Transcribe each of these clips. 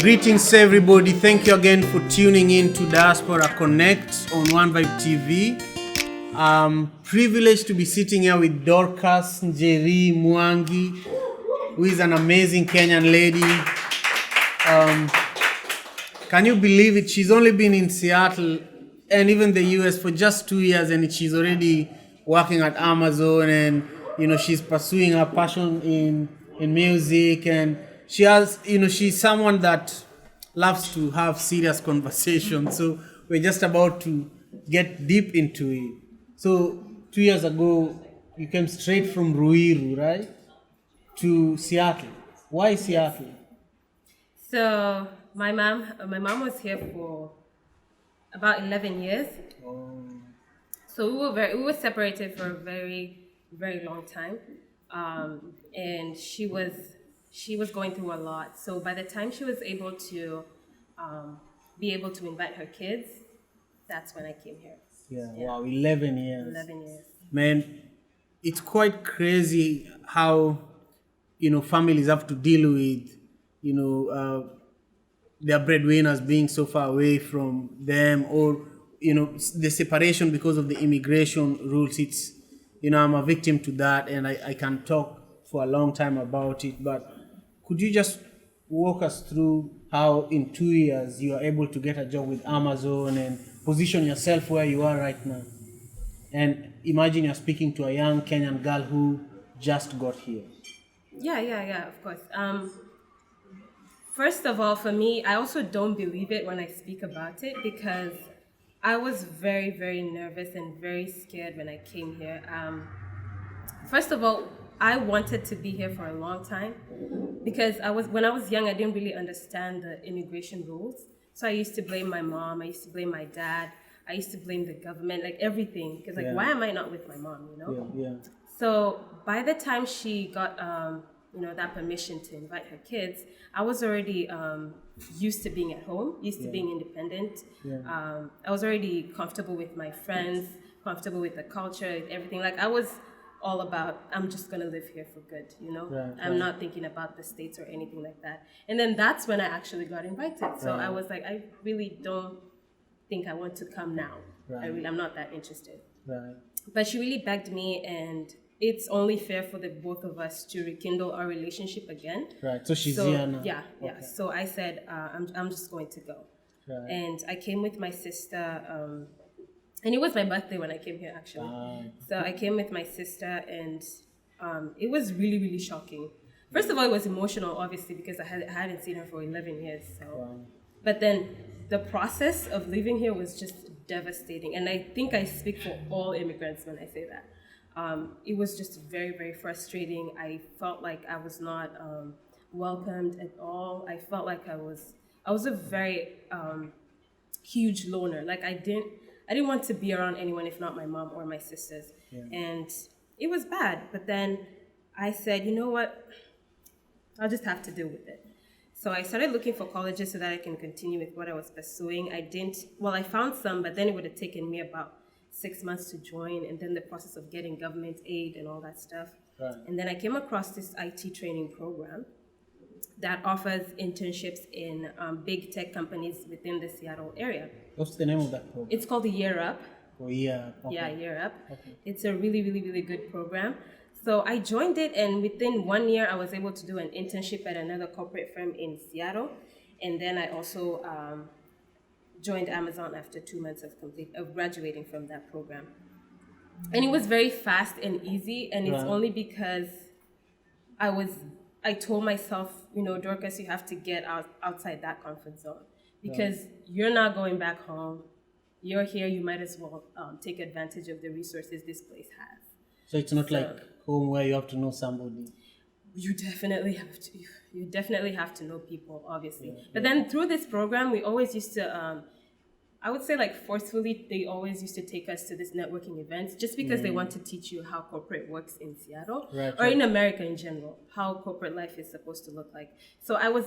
Greetings everybody, thank you again for tuning in to Diaspora Connect on One Vibe TV. I'm privileged to be sitting here with Dorcas Mwangi, who is an amazing Kenyan lady. Can you believe it? She's only been in Seattle and even the US for just 2 years, and she's already working at Amazon, and she's pursuing her passion in music, and she has she's someone that loves to have serious conversations. So we're just about to get deep into it. So 2 years ago you came straight from Ruiru, right, to Seattle. Why Seattle? So my mom was here for about 11 years. Oh. So we were separated for a very, very long time, and she was going through a lot. So by the time she was able to be able to invite her kids, that's when I came here. Yeah. Wow, 11 years. 11 years. Man, it's quite crazy how families have to deal with their breadwinners being so far away from them, or the separation because of the immigration rules. It's I'm a victim to that, and I can talk for a long time about it. But could you just walk us through how in 2 years you are able to get a job with Amazon and position yourself where you are right now? And imagine you're speaking to a young Kenyan girl who just got here. Yeah, of course. First of all, for me, I also don't believe it when I speak about it, because I was very, very nervous and very scared when I came here. First of all, I wanted to be here for a long time, because when I was young, I didn't really understand the immigration rules. So I used to blame my mom, I used to blame my dad, I used to blame the government, like everything. Because why am I not with my mom, Yeah. So by the time she got, that permission to invite her kids, I was already used to being at home, used to being independent. Yeah. I was already comfortable with my friends, comfortable with the culture, everything. Like I was all about, I'm just gonna live here for good, I'm not thinking about the States or anything like that. And then that's when I actually got invited. So I was like, I really don't think I want to come now. I'm not that interested. Right. But she really begged me, and it's only fair for the both of us to rekindle our relationship again. Right. So she's here now. Yeah. Okay. So I said, I'm just going to go. Right. And I came with my sister, and it was my birthday when I came here, actually. So I came with my sister, and it was really, really shocking. First of all, it was emotional, obviously, because I hadn't seen her for 11 years. So, But then the process of living here was just devastating. And I think I speak for all immigrants when I say that. It was just very, very frustrating. I felt like I was not welcomed at all. I felt like I was a very huge loner. Like I didn't want to be around anyone if not my mom or my sisters. Yeah. And it was bad. But then I said, you know what? I'll just have to deal with it. So I started looking for colleges so that I can continue with what I was pursuing. I found some, but then it would have taken me about 6 months to join, and then the process of getting government aid and all that stuff. Right. And then I came across this IT training program that offers internships in big tech companies within the Seattle area. What's the name of that program? It's called the Year Up. Oh, yeah. Okay. Yeah, Year Up. Okay. It's a really, really, really good program. So I joined it, and within 1 year, I was able to do an internship at another corporate firm in Seattle. And then I also joined Amazon after 2 months of graduating from that program. And it was very fast and easy, and it's only because I told myself, Dorcas, you have to get outside that comfort zone, because you're not going back home. You're here, you might as well take advantage of the resources this place has. So it's not like home where you have to know somebody. You definitely have to. You definitely have to know people, obviously. Yeah. But then through this program, we always used to, I would say like forcefully, they always used to take us to this networking events just because they want to teach you how corporate works in Seattle or in America in general, how corporate life is supposed to look like. So I was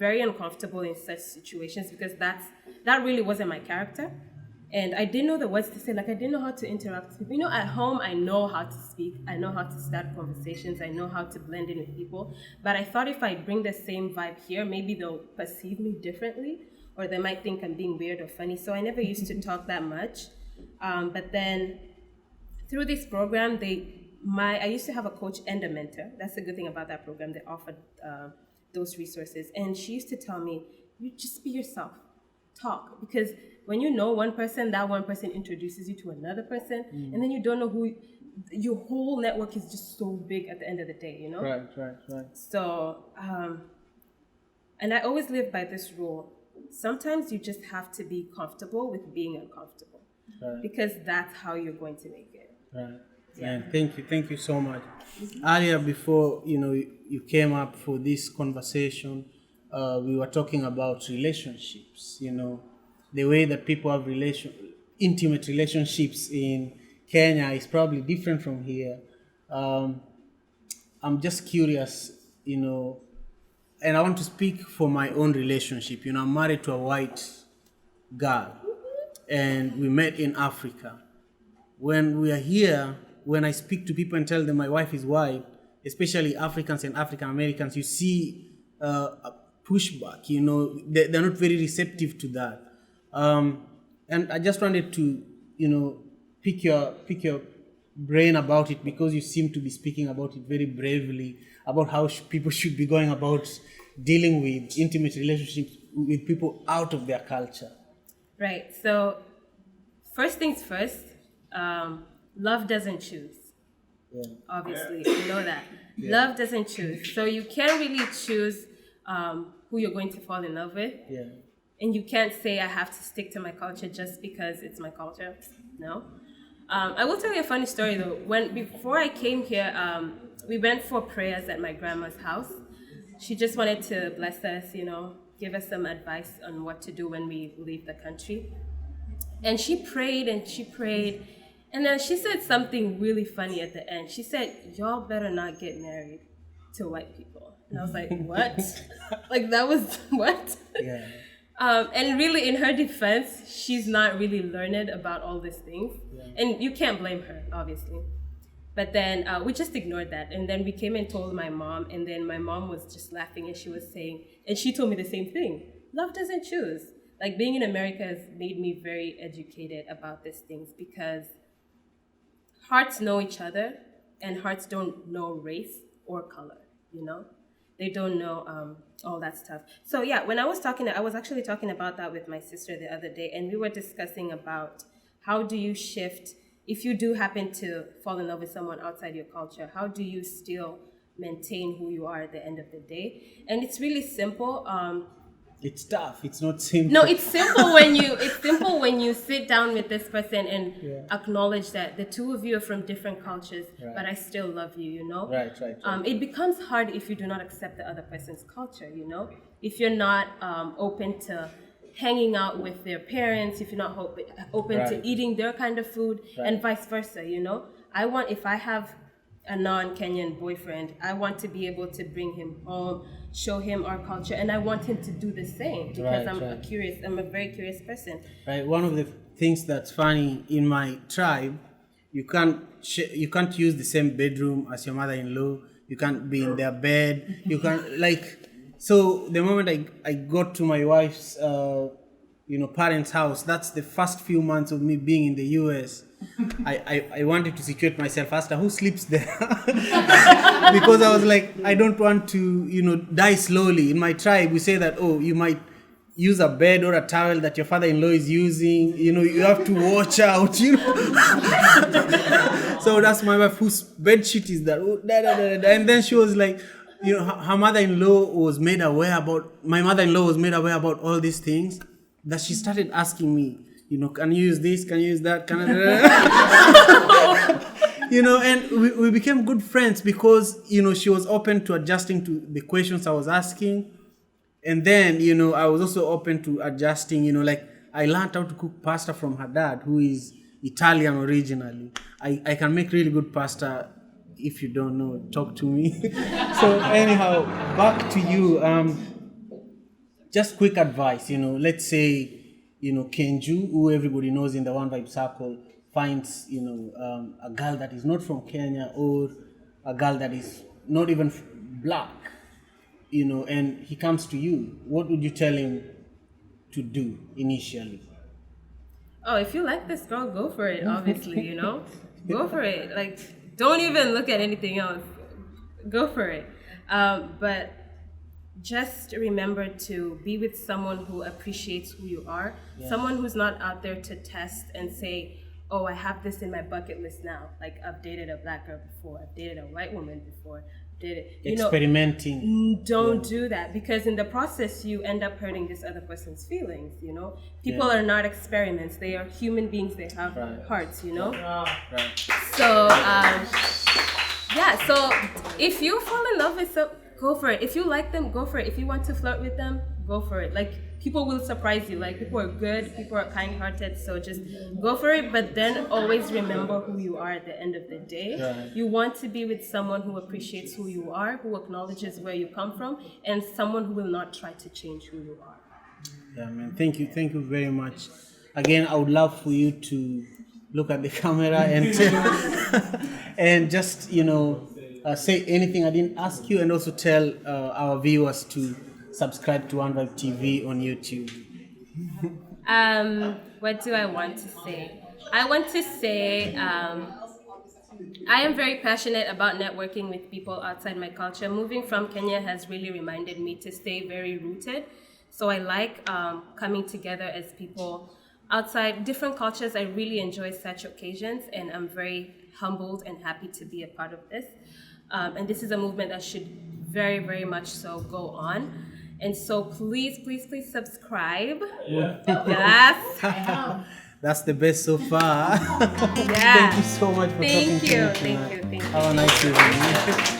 very uncomfortable in such situations because that really wasn't my character. And I didn't know the words to say. Like, I didn't know how to interact with people. You know, at home, I know how to speak. I know how to start conversations. I know how to blend in with people. But I thought if I bring the same vibe here, maybe they'll perceive me differently, or they might think I'm being weird or funny. So I never used to talk that much. But then through this program, I used to have a coach and a mentor. That's the good thing about that program. They offered those resources. And she used to tell me, you just be yourself. Talk. Because when you know one person, that one person introduces you to another person, and then you don't know who. Your whole network is just so big at the end of the day, you know? Right. So, and I always live by this rule. Sometimes you just have to be comfortable with being uncomfortable. Right. Because that's how you're going to make it. Right. Yeah. And thank you so much. Earlier, before you came up for this conversation, we were talking about relationships. The way that people have intimate relationships in Kenya is probably different from here. I'm just curious, and I want to speak for my own relationship. I'm married to a white girl, and we met in Africa. When we are here, when I speak to people and tell them my wife is white, especially Africans and African Americans, you see a pushback. They're not very receptive to that. And I just wanted to, pick your brain about it, because you seem to be speaking about it very bravely, about how people should be going about dealing with intimate relationships with people out of their culture. Right. So, first things first, love doesn't choose. Yeah. Obviously, you know that. Yeah. Love doesn't choose. So you can't really choose who you're going to fall in love with. Yeah. And you can't say I have to stick to my culture just because it's my culture. No. I will tell you a funny story though. Before I came here, we went for prayers at my grandma's house. She just wanted to bless us, give us some advice on what to do when we leave the country. And she prayed and she prayed. And then she said something really funny at the end. She said, y'all better not get married to white people. And I was like, what? Like, that was what? Yeah. And really, in her defense, she's not really learned about all these things. Yeah. And you can't blame her, obviously. But then we just ignored that. And then we came and told my mom. And then my mom was just laughing, and she was saying, and she told me the same thing. Love doesn't choose. Like, being in America has made me very educated about these things, because hearts know each other, and hearts don't know race or color, They don't know all that stuff. So yeah, when I was actually talking about that with my sister the other day, and we were discussing about how do you shift, if you do happen to fall in love with someone outside your culture, how do you still maintain who you are at the end of the day? And it's really simple. It's tough. It's not simple. No, it's simple when you sit down with this person and acknowledge that the two of you are from different cultures, but I still love you, Right. It becomes hard if you do not accept the other person's culture, If you're not open to hanging out with their parents, if you're not open to eating their kind of food, and vice versa, if I have a non-Kenyan boyfriend, I want to be able to bring him home, show him our culture, and I want him to do the same, because I'm a very curious person. Right. One of the things that's funny in my tribe, you can't use the same bedroom as your mother-in-law. You can't be in their bed. You can't so the moment I got to my wife's parents' house, that's the first few months of me being in the US. I wanted to situate myself, asked her, who sleeps there? Because I was like, I don't want to, die slowly. In my tribe, we say that, you might use a bed or a towel that your father-in-law is using. You have to watch out, So that's my wife, whose bed sheet is that? And then she was like, her mother-in-law was made aware about all these things, that she started asking me, can you use this? Can you use that? And we became good friends because, she was open to adjusting to the questions I was asking. And then, I was also open to adjusting, I learned how to cook pasta from her dad, who is Italian originally. I can make really good pasta. If you don't know, talk to me. So anyhow, back to you. Just quick advice, let's say Kenju, who everybody knows in the One Vibe Circle, finds, a girl that is not from Kenya or a girl that is not even black, and he comes to you, what would you tell him to do initially? Oh, if you like this girl, go for it, obviously, Go for it. Like, don't even look at anything else. Go for it. But just remember to be with someone who appreciates who you are, someone who's not out there to test and say, oh, I have this in my bucket list now. Like, I've dated a black girl before, I've dated a white woman before, experimenting. Don't do that, because in the process you end up hurting this other person's feelings. People are not experiments, they are human beings, they have hearts. Right. So so if you fall in love with some, go for it. If you like them, go for it. If you want to flirt with them, go for it. Like, people will surprise you. Like, people are good, people are kind-hearted, so just go for it. But then always remember who you are at the end of the day. Right. You want to be with someone who appreciates who you are, who acknowledges where you come from, and someone who will not try to change who you are. Yeah, man. Thank you very much. Again, I would love for you to look at the camera and and just say anything I didn't ask you, and also tell our viewers to subscribe to One Vibe TV on YouTube. What do I want to say? I want to say I am very passionate about networking with people outside my culture. Moving from Kenya has really reminded me to stay very rooted. So I like coming together as people outside different cultures. I really enjoy such occasions, and I'm very humbled and happy to be a part of this. And this is a movement that should very, very much so go on. And so please subscribe. Yes. That's the best so far. Yeah. Thank you so much for talking to me tonight. Thank you. Have a nice evening.